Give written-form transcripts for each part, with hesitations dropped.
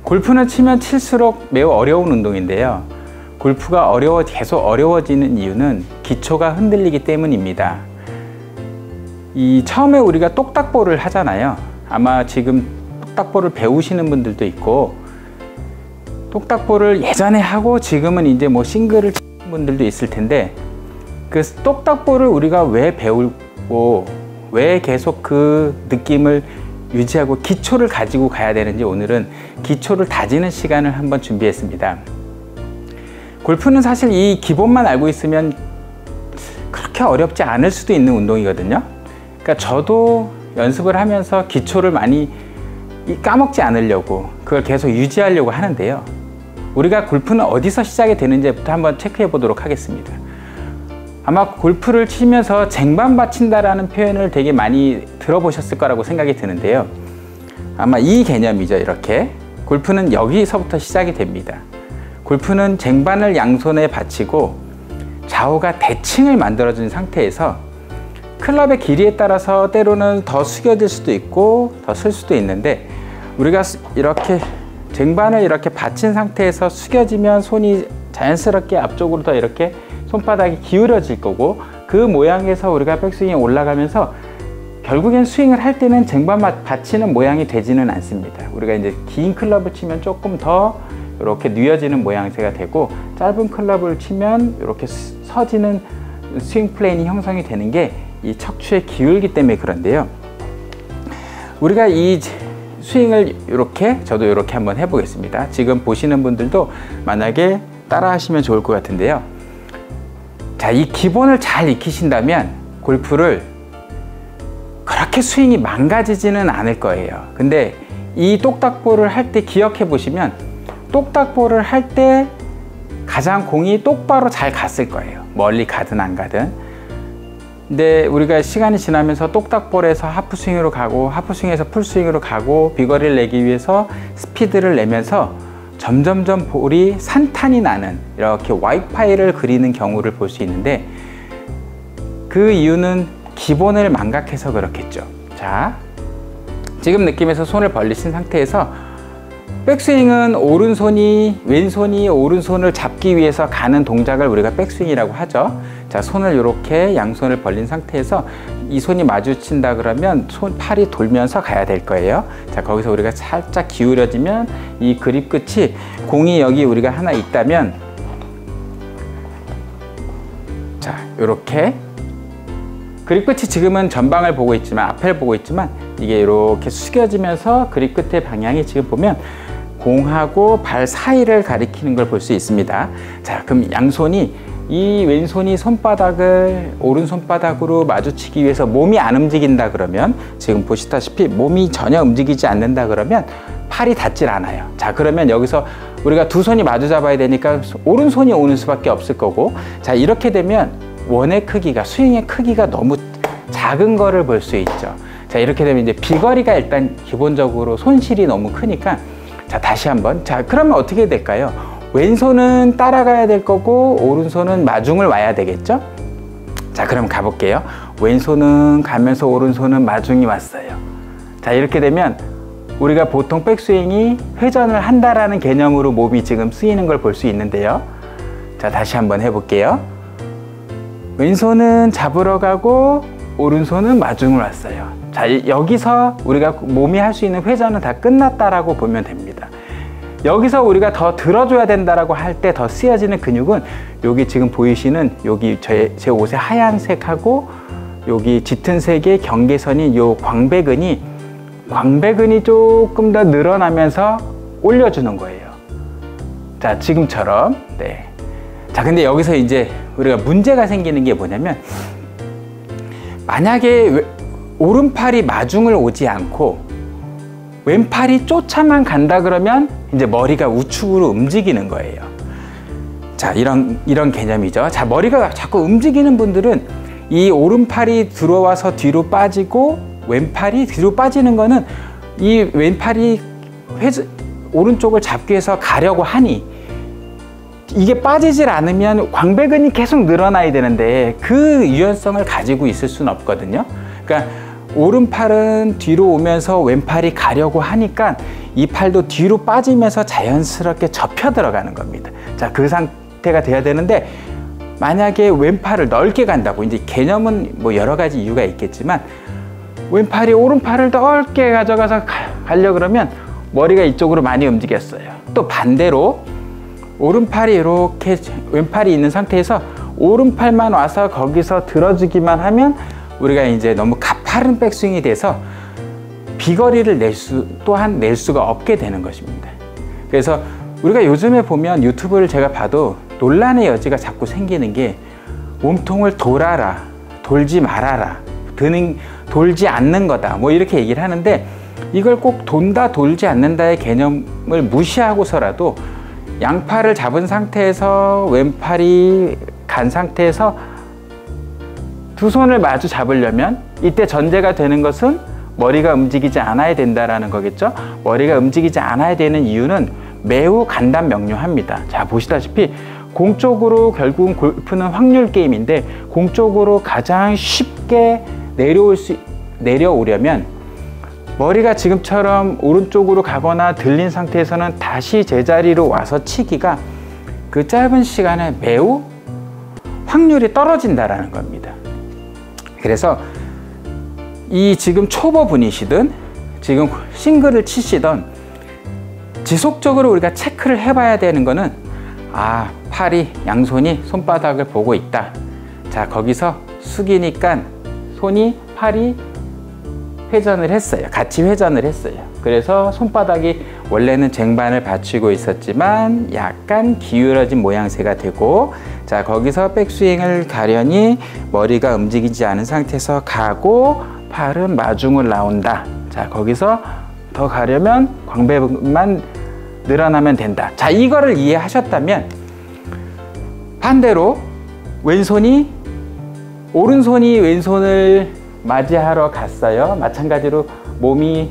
골프는 치면 칠수록 매우 어려운 운동인데요. 골프가 계속 어려워지는 이유는 기초가 흔들리기 때문입니다. 처음에 우리가 똑딱볼을 하잖아요. 아마 지금 똑딱볼을 배우시는 분들도 있고, 똑딱볼을 예전에 하고 지금은 이제 뭐 싱글을 치는 분들도 있을 텐데, 그 똑딱볼을 우리가 왜 배우고 왜 계속 그 느낌을 유지하고 기초를 가지고 가야 되는지 오늘은 기초를 다지는 시간을 한번 준비했습니다. 골프는 사실 이 기본만 알고 있으면 그렇게 어렵지 않을 수도 있는 운동이거든요. 그러니까 저도 연습을 하면서 기초를 많이 까먹지 않으려고 그걸 계속 유지하려고 하는데요. 우리가 골프는 어디서 시작이 되는지부터 한번 체크해 보도록 하겠습니다. 아마 골프를 치면서 쟁반 받친다라는 표현을 되게 많이 들어보셨을 거라고 생각이 드는데요. 아마 이 개념이죠. 이렇게 골프는 여기서부터 시작이 됩니다. 골프는 쟁반을 양손에 받치고 좌우가 대칭을 만들어준 상태에서 클럽의 길이에 따라서 때로는 더 숙여질 수도 있고 더 쓸 수도 있는데, 우리가 이렇게 쟁반을 이렇게 받친 상태에서 숙여지면 손이 자연스럽게 앞쪽으로 더 이렇게 손바닥이 기울어질 거고, 그 모양에서 우리가 백스윙이 올라가면서 결국엔 스윙을 할 때는 쟁반 받치는 모양이 되지는 않습니다. 우리가 이제 긴 클럽을 치면 조금 더 이렇게 뉘어지는 모양새가 되고, 짧은 클럽을 치면 이렇게 서지는 스윙 플레인이 형성이 되는 게 이 척추의 기울기 때문에 그런데요. 우리가 이 스윙을 이렇게, 저도 이렇게 한번 해보겠습니다. 지금 보시는 분들도 만약에 따라 하시면 좋을 것 같은데요. 자, 이 기본을 잘 익히신다면 골프를 그렇게 스윙이 망가지지는 않을 거예요. 근데 이 똑딱볼을 할 때 기억해 보시면 똑딱볼을 할 때 가장 공이 똑바로 잘 갔을 거예요. 멀리 가든 안 가든. 근데 우리가 시간이 지나면서 똑딱볼에서 하프스윙으로 가고 하프스윙에서 풀스윙으로 가고 비거리를 내기 위해서 스피드를 내면서 점점점 볼이 산탄이 나는 이렇게 와이파이를 그리는 경우를 볼 수 있는데, 그 이유는 기본을 망각해서 그렇겠죠. 자, 지금 느낌에서 손을 벌리신 상태에서 백스윙은 왼손이 오른손을 잡기 위해서 가는 동작을 우리가 백스윙이라고 하죠. 자, 손을 이렇게 양손을 벌린 상태에서 이 손이 마주친다 그러면 팔이 돌면서 가야 될 거예요. 자, 거기서 우리가 살짝 기울여지면 이 그립 끝이, 공이 여기 우리가 하나 있다면, 자, 이렇게 그립 끝이 지금은 전방을 보고 있지만, 앞을 보고 있지만, 이게 이렇게 숙여지면서 그립 끝의 방향이 지금 보면 공하고 발 사이를 가리키는 걸 볼 수 있습니다. 자, 그럼 양손이, 이 왼손이 손바닥을 오른손바닥으로 마주치기 위해서 몸이 안 움직인다 그러면, 지금 보시다시피 몸이 전혀 움직이지 않는다 그러면 팔이 닿질 않아요. 자, 그러면 여기서 우리가 두 손이 마주 잡아야 되니까 오른손이 오는 수밖에 없을 거고, 자, 이렇게 되면 원의 크기가, 스윙의 크기가 너무 작은 거를 볼 수 있죠. 자, 이렇게 되면 이제 비거리가 일단 기본적으로 손실이 너무 크니까, 자, 다시 한번. 자, 그러면 어떻게 될까요? 왼손은 따라가야 될 거고 오른손은 마중을 와야 되겠죠? 자, 그럼 가볼게요. 왼손은 가면서 오른손은 마중이 왔어요. 자, 이렇게 되면 우리가 보통 백스윙이 회전을 한다라는 개념으로 몸이 지금 쓰이는 걸 볼 수 있는데요. 자, 다시 한번 해볼게요. 왼손은 잡으러 가고 오른손은 마중을 왔어요. 자, 여기서 우리가 몸이 할 수 있는 회전은 다 끝났다라고 보면 됩니다. 여기서 우리가 더 들어줘야 된다라고 할 때 더 쓰여지는 근육은 여기 지금 보이시는 여기 제 옷의 하얀색하고 여기 짙은 색의 경계선인 요 광배근이 조금 더 늘어나면서 올려주는 거예요. 자, 지금처럼. 네. 자, 근데 여기서 이제 우리가 문제가 생기는 게 뭐냐면, 만약에 오른팔이 마중을 오지 않고 왼팔이 쫓아만 간다 그러면 이제 머리가 우측으로 움직이는 거예요. 자, 이런 개념이죠. 자, 머리가 자꾸 움직이는 분들은 이 오른팔이 들어와서 뒤로 빠지고 왼팔이 뒤로 빠지는 거는 이 왼팔이 오른쪽을 잡기 위해서 가려고 하니 이게 빠지질 않으면 광배근이 계속 늘어나야 되는데 그 유연성을 가지고 있을 수는 없거든요. 그러니까 오른팔은 뒤로 오면서 왼팔이 가려고 하니까 이 팔도 뒤로 빠지면서 자연스럽게 접혀 들어가는 겁니다. 자, 그 상태가 돼야 되는데 만약에 왼팔을 넓게 간다고, 이제 개념은 뭐 여러 가지 이유가 있겠지만 왼팔이 오른팔을 넓게 가져가서 가려고 그러면 머리가 이쪽으로 많이 움직였어요. 또 반대로 오른팔이 이렇게 왼팔이 있는 상태에서 오른팔만 와서 거기서 들어주기만 하면 우리가 이제 너무 가파른 백스윙이 돼서 비거리를 또한 낼 수가 없게 되는 것입니다. 그래서 우리가 요즘에 보면 유튜브를 제가 봐도 논란의 여지가 자꾸 생기는 게 몸통을 돌아라, 돌지 말아라, 돌지 않는 거다, 뭐 이렇게 얘기를 하는데 이걸 꼭 돈다 돌지 않는다의 개념을 무시하고서라도 양팔을 잡은 상태에서 왼팔이 간 상태에서 두 손을 마주 잡으려면 이때 전제가 되는 것은 머리가 움직이지 않아야 된다라는 거겠죠. 머리가 움직이지 않아야 되는 이유는 매우 간단명료합니다. 자, 보시다시피 공 쪽으로 결국은 골프는 확률 게임인데 공 쪽으로 가장 쉽게 내려오려면 머리가 지금처럼 오른쪽으로 가거나 들린 상태에서는 다시 제자리로 와서 치기가 그 짧은 시간에 매우 확률이 떨어진다라는 겁니다. 그래서 이 지금 초보분이시든 지금 싱글을 치시던 지속적으로 우리가 체크를 해봐야 되는 거는, 아, 팔이, 양손이 손바닥을 보고 있다. 자, 거기서 숙이니까 팔이 회전을 했어요. 같이 회전을 했어요. 그래서 손바닥이 원래는 쟁반을 받치고 있었지만 약간 기울어진 모양새가 되고, 자, 거기서 백스윙을 가려니 머리가 움직이지 않은 상태에서 가고 팔은 마중을 나온다. 자, 거기서 더 가려면 광배만 늘어나면 된다. 자, 이거를 이해하셨다면 반대로 오른손이 왼손을 맞이하러 갔어요. 마찬가지로 몸이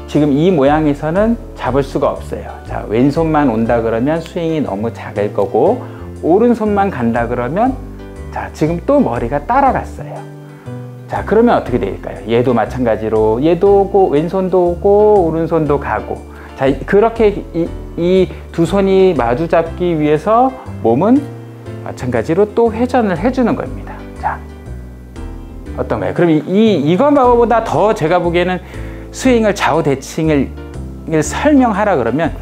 지금 이 모양에서는 잡을 수가 없어요. 자, 왼손만 온다 그러면 스윙이 너무 작을 거고, 오른손만 간다 그러면, 자, 지금 또 머리가 따라갔어요. 자, 그러면 어떻게 될까요? 얘도 마찬가지로 얘도 오고 왼손도 오고 오른손도 가고, 자, 그렇게 이 두 손이 마주 잡기 위해서 몸은 마찬가지로 또 회전을 해주는 겁니다. 자, 어떤가요? 그럼 이거보다 더 제가 보기에는 스윙을 좌우 대칭을 설명하라 그러면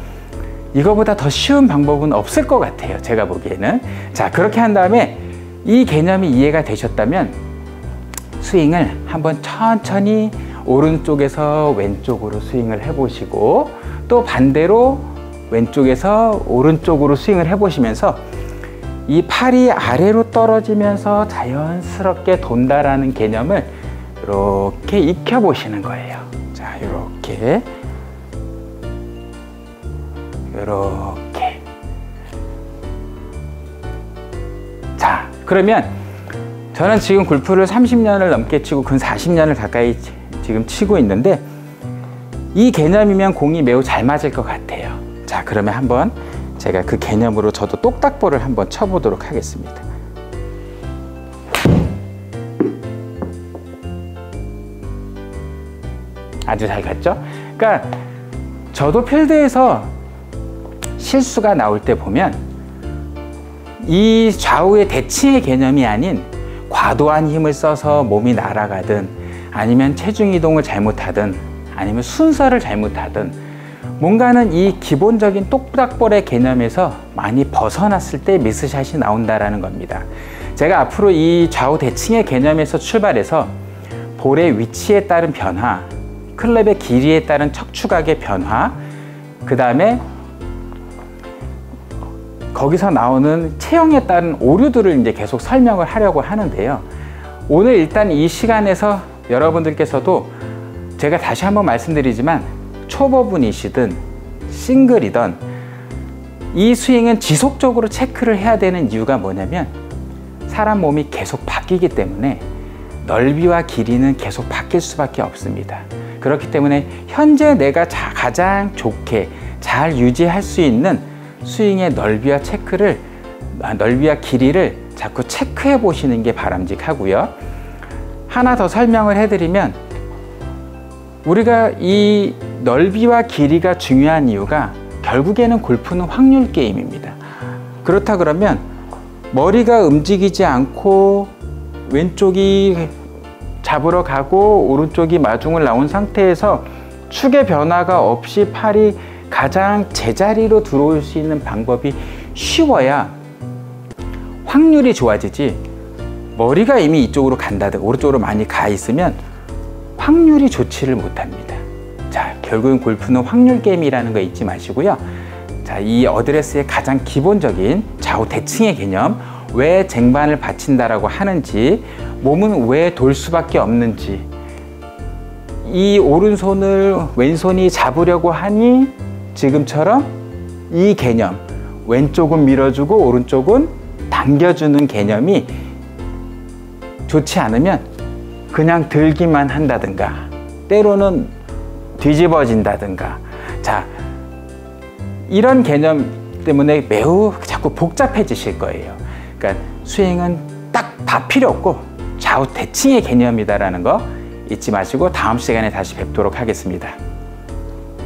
이거보다 더 쉬운 방법은 없을 것 같아요. 제가 보기에는. 자, 그렇게 한 다음에 이 개념이 이해가 되셨다면 스윙을 한번 천천히 오른쪽에서 왼쪽으로 스윙을 해보시고, 또 반대로 왼쪽에서 오른쪽으로 스윙을 해보시면서 이 팔이 아래로 떨어지면서 자연스럽게 돈다라는 개념을 이렇게 익혀보시는 거예요. 자, 이렇게 자, 그러면 저는 지금 골프를 30년을 넘게 치고 근 40년을 가까이 지금 치고 있는데 이 개념이면 공이 매우 잘 맞을 것 같아요. 자, 그러면 한번 제가 그 개념으로 저도 똑딱볼을 한번 쳐보도록 하겠습니다. 아주 잘 갔죠? 그러니까 저도 필드에서 실수가 나올 때 보면 이 좌우의 대칭의 개념이 아닌 과도한 힘을 써서 몸이 날아가든 아니면 체중 이동을 잘못하든 아니면 순서를 잘못하든 뭔가는 이 기본적인 똑딱볼의 개념에서 많이 벗어났을 때 미스샷이 나온다라는 겁니다. 제가 앞으로 이 좌우 대칭의 개념에서 출발해서 볼의 위치에 따른 변화, 클럽의 길이에 따른 척추각의 변화, 그 다음에 거기서 나오는 체형에 따른 오류들을 이제 계속 설명을 하려고 하는데요. 오늘 일단 이 시간에서 여러분들께서도 제가 다시 한번 말씀드리지만 초보분이시든 싱글이든 이 스윙은 지속적으로 체크를 해야 되는 이유가 뭐냐면 사람 몸이 계속 바뀌기 때문에 넓이와 길이는 계속 바뀔 수밖에 없습니다. 그렇기 때문에 현재 내가 가장 좋게 잘 유지할 수 있는 스윙의 넓이와 길이를 자꾸 체크해 보시는 게 바람직하고요. 하나 더 설명을 해드리면 우리가 이 넓이와 길이가 중요한 이유가 결국에는 골프는 확률 게임입니다. 그렇다 그러면 머리가 움직이지 않고 왼쪽이 잡으러 가고 오른쪽이 마중을 나온 상태에서 축의 변화가 없이 팔이 가장 제자리로 들어올 수 있는 방법이 쉬워야 확률이 좋아지지, 머리가 이미 이쪽으로 간다든가 오른쪽으로 많이 가 있으면 확률이 좋지를 못합니다. 자, 결국은 골프는 확률 게임이라는 거 잊지 마시고요. 자, 이 어드레스의 가장 기본적인 좌우 대칭의 개념, 왜 쟁반을 받친다라고 하는지, 몸은 왜 돌 수밖에 없는지, 이 오른손을 왼손이 잡으려고 하니 지금처럼 이 개념, 왼쪽은 밀어주고 오른쪽은 당겨주는 개념이 좋지 않으면 그냥 들기만 한다든가 때로는 뒤집어진다든가, 자, 이런 개념 때문에 매우 자꾸 복잡해지실 거예요. 그러니까 스윙은 딱 다 필요 없고 좌우 대칭의 개념이다라는 거 잊지 마시고 다음 시간에 다시 뵙도록 하겠습니다.